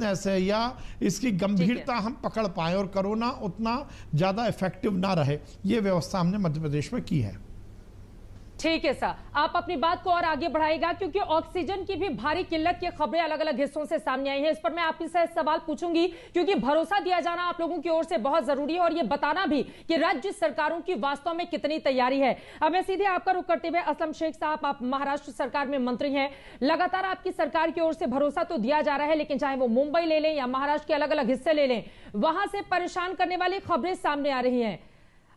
ऐसे या इसकी गंभीरता हम पकड़ पाए और कोरोना उतना ज्यादा इफेक्टिव ना रहे, ये व्यवस्था हमने मध्य प्रदेश में की है। ठीक है सर, आप अपनी बात को और आगे बढ़ाएगा क्योंकि ऑक्सीजन की भी भारी किल्लत की खबरें अलग अलग हिस्सों से सामने आई हैं। इस पर मैं आपसे सवाल पूछूंगी क्योंकि भरोसा दिया जाना आप लोगों की ओर से बहुत जरूरी है और ये बताना भी कि राज्य सरकारों की वास्तव में कितनी तैयारी है। अब मैं सीधे आपका रुख करते हुए असलम शेख साहब, आप महाराष्ट्र सरकार में मंत्री हैं, लगातार आपकी सरकार की ओर से भरोसा तो दिया जा रहा है, लेकिन चाहे वो मुंबई ले लें या महाराष्ट्र के अलग अलग हिस्से ले लें, वहां से परेशान करने वाली खबरें सामने आ रही हैं।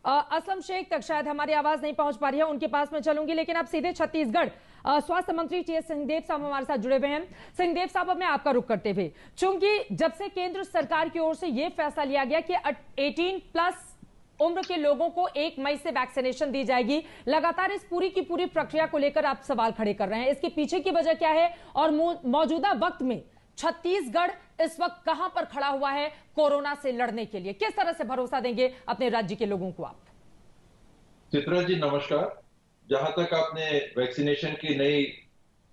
असलम शेख तक शायद हमारी आवाज नहीं पहुंच पा रही है, उनके पास मैं चलूंगी, लेकिन अब सीधे छत्तीसगढ़ स्वास्थ्य मंत्री टी.एस. सिंहदेव साहब हमारे साथ जुड़े हुए हैं। सिंहदेव साहब, अब मैं आपका रुख करते हुए, चूंकि जब से केंद्र सरकार की ओर से यह फैसला लिया गया कि 18+ उम्र के लोगों को 1 मई से वैक्सीनेशन दी जाएगी, लगातार इस पूरी की पूरी प्रक्रिया को लेकर आप सवाल खड़े कर रहे हैं। इसके पीछे की वजह क्या है और मौजूदा वक्त में छत्तीसगढ़ इस वक्त कहां पर खड़ा हुआ है कोरोना से लड़ने के लिए? किस तरह से भरोसा देंगे अपने राज्य के लोगों को आप? चित्रा जी नमस्कार। जहां तक आपने वैक्सीनेशन की नई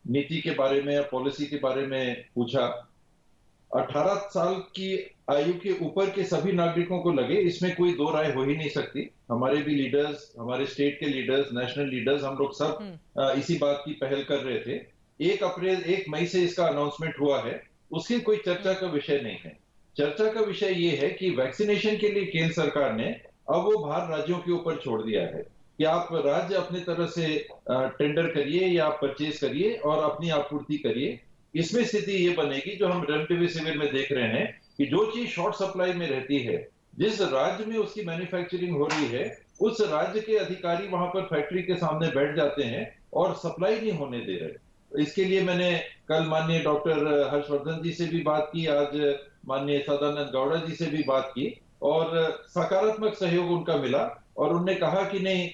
नीति के बारे में या पॉलिसी के बारे में पूछा, 18 साल की आयु के ऊपर के सभी नागरिकों को लगे, इसमें कोई दो राय हो ही नहीं सकती। हमारे भी लीडर्स, हमारे स्टेट के लीडर्स, नेशनल लीडर्स, हम लोग सब इसी बात की पहल कर रहे थे। 1 मई से इसका अनाउंसमेंट हुआ है, उसकी कोई चर्चा का विषय नहीं है। चर्चा का विषय यह है कि वैक्सीनेशन के लिए केंद्र सरकार ने अब वो भार राज्यों के ऊपर छोड़ दिया है कि आप राज्य अपनी तरह से टेंडर करिए या आप परचेज करिए और अपनी आपूर्ति करिए। इसमें स्थिति ये बनेगी जो हम रेमडेसिविर में देख रहे हैं कि जो चीज शॉर्ट सप्लाई में रहती है, जिस राज्य में उसकी मैन्युफैक्चरिंग हो रही है, उस राज्य के अधिकारी वहां पर फैक्ट्री के सामने बैठ जाते हैं और सप्लाई नहीं होने दे रहे। इसके लिए मैंने कल माननीय डॉक्टर हर्षवर्धन जी से भी बात की, आज माननीय सदानंद गौड़ा जी से भी बात की और सकारात्मक सहयोग उनका मिला और उन्होंने कहा कि नहीं,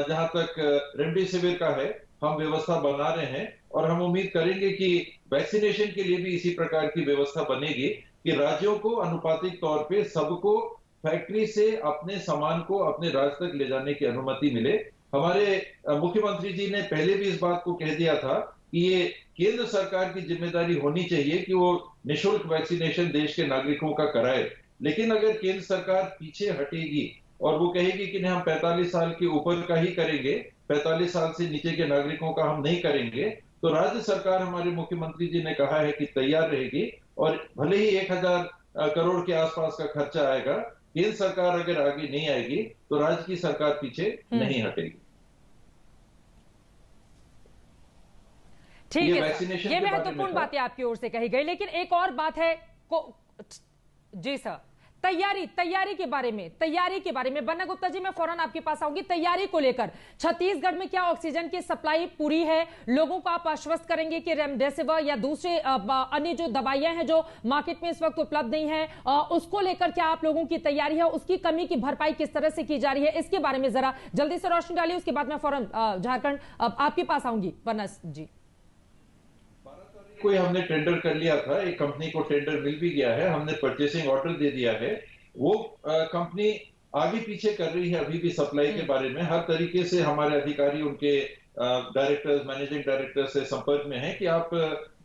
जहां तक रेमडेसिविर का है हम व्यवस्था बना रहे हैं और हम उम्मीद करेंगे कि वैक्सीनेशन के लिए भी इसी प्रकार की व्यवस्था बनेगी कि राज्यों को अनुपातिक तौर पे सबको फैक्ट्री से अपने सामान को अपने राज्य तक ले जाने की अनुमति मिले। हमारे मुख्यमंत्री जी ने पहले भी इस बात को कह दिया था कि ये केंद्र सरकार की जिम्मेदारी होनी चाहिए कि वो निःशुल्क वैक्सीनेशन देश के नागरिकों का कराए। लेकिन अगर केंद्र सरकार पीछे हटेगी और वो कहेगी कि नहीं हम 45 साल के ऊपर का ही करेंगे, 45 साल से नीचे के नागरिकों का हम नहीं करेंगे, तो राज्य सरकार, हमारे मुख्यमंत्री जी ने कहा है कि तैयार रहेगी और भले ही 1000 करोड़ के आसपास का खर्चा आएगा, केंद्र सरकार अगर आगे नहीं आएगी तो राज्य की सरकार पीछे नहीं हटेगी। ठीक है, ये महत्वपूर्ण बातें आपकी ओर से कही गई, लेकिन एक और बात है जी सर, तैयारी के बारे में बन्ना गुप्ता जी, मैं फौरन आपके पास आऊंगी। तैयारी को लेकर छत्तीसगढ़ में क्या ऑक्सीजन की सप्लाई पूरी है? लोगों को आप आश्वस्त करेंगे कि रेमडेसिविर या दूसरे अन्य जो दवाइयां हैं जो मार्केट में इस वक्त उपलब्ध नहीं है, उसको लेकर क्या आप लोगों की तैयारी है? उसकी कमी की भरपाई किस तरह से की जा रही है? इसके बारे में जरा जल्दी से रोशनी डालिए, उसके बाद मैं फौरन झारखंड आपके पास आऊंगी। बन्ना जी, कोई हमने टेंडर कर लिया था, एक कंपनी को टेंडर मिल भी गया है, हमने परचेसिंग ऑर्डर दे दिया है। वो कंपनी आगे पीछे कर रही है अभी भी सप्लाई के बारे में। हर तरीके से हमारे अधिकारी उनके डायरेक्टर्स, मैनेजिंग डायरेक्टर से संपर्क में है कि आप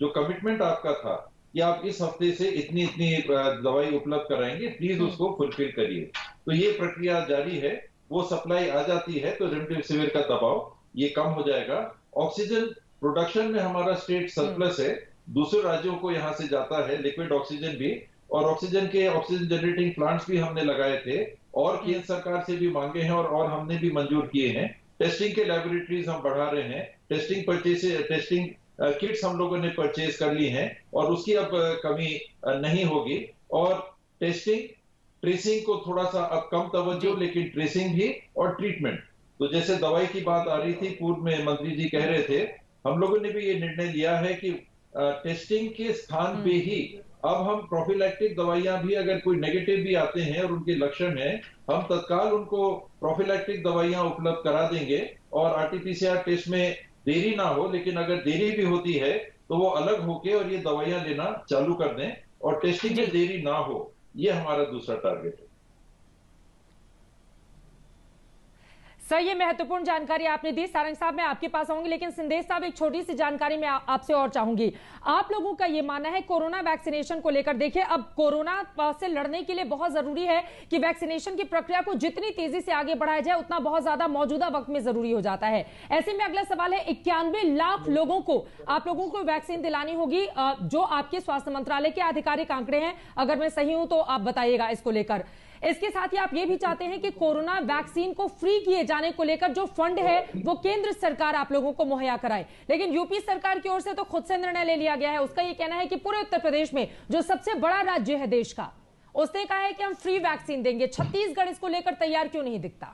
जो कमिटमेंट आपका था कि आप इस हफ्ते से इतनी दवाई उपलब्ध कराएंगे, प्लीज उसको फुलफिल करिए। तो ये प्रक्रिया जारी है। वो सप्लाई आ जाती है तो रेमडेसिविर का दबाव ये कम हो जाएगा। ऑक्सीजन प्रोडक्शन में हमारा स्टेट सरप्लस है, दूसरे राज्यों को यहां से जाता है लिक्विड ऑक्सीजन भी, और ऑक्सीजन जनरेटिंग प्लांट्स भी हमने लगाए थे और केंद्र सरकार से भी मांगे हैं और हमने भी मंजूर किए हैं। टेस्टिंग के लैबोरेटरीज हम बढ़ा रहे हैं, टेस्टिंग किट्स हम लोगों ने परचेज कर ली हैं और उसकी अब कमी नहीं होगी। और टेस्टिंग ट्रेसिंग को थोड़ा सा अब कम तवज्जो, लेकिन ट्रेसिंग भी और ट्रीटमेंट। तो जैसे दवाई की बात आ रही थी, पूर्व में मंत्री जी कह रहे थे, हम लोगों ने भी ये निर्णय लिया है कि टेस्टिंग के स्थान पे ही अब हम प्रोफिलैक्टिक दवाइयां भी, अगर कोई नेगेटिव भी आते हैं और उनके लक्षण हैं, हम तत्काल उनको प्रोफिलैक्टिक दवाइयां उपलब्ध करा देंगे और आरटीपीसीआर टेस्ट में देरी ना हो। लेकिन अगर देरी भी होती है तो वो अलग होके और ये दवाइयां लेना चालू कर दें और टेस्टिंग में देरी ना हो, ये हमारा दूसरा टारगेट है। सर, ये महत्वपूर्ण जानकारी आपने दी। सारंग साहब, मैं आपके पास आऊंगी, लेकिन संदेश साहब एक छोटी सी जानकारी मैं आपसे और चाहूंगी। आप लोगों का ये मानना है कोरोना वैक्सीनेशन को लेकर, देखिए अब कोरोना से लड़ने के लिए बहुत जरूरी है कि वैक्सीनेशन की प्रक्रिया को जितनी तेजी से आगे बढ़ाया जाए उतना बहुत ज्यादा मौजूदा वक्त में जरूरी हो जाता है। ऐसे में अगला सवाल है, 91 लाख लोगों को आप लोगों को वैक्सीन दिलानी होगी, जो आपके स्वास्थ्य मंत्रालय के आधिकारिक आंकड़े हैं। अगर मैं सही हूं तो आप बताइएगा इसको लेकर। इसके साथ ही आप ये भी चाहते हैं कि कोरोना वैक्सीन को फ्री किए जाने को लेकर जो फंड है वो केंद्र सरकार आप लोगों को मुहैया कराए, लेकिन यूपी सरकार की ओर से तो खुद से निर्णय ले लिया गया है। उसका ये कहना है कि पूरे उत्तर प्रदेश में, जो सबसे बड़ा राज्य है देश का, उसने कहा है कि हम फ्री वैक्सीन देंगे। छत्तीसगढ़ इसको लेकर तैयार क्यों नहीं दिखता?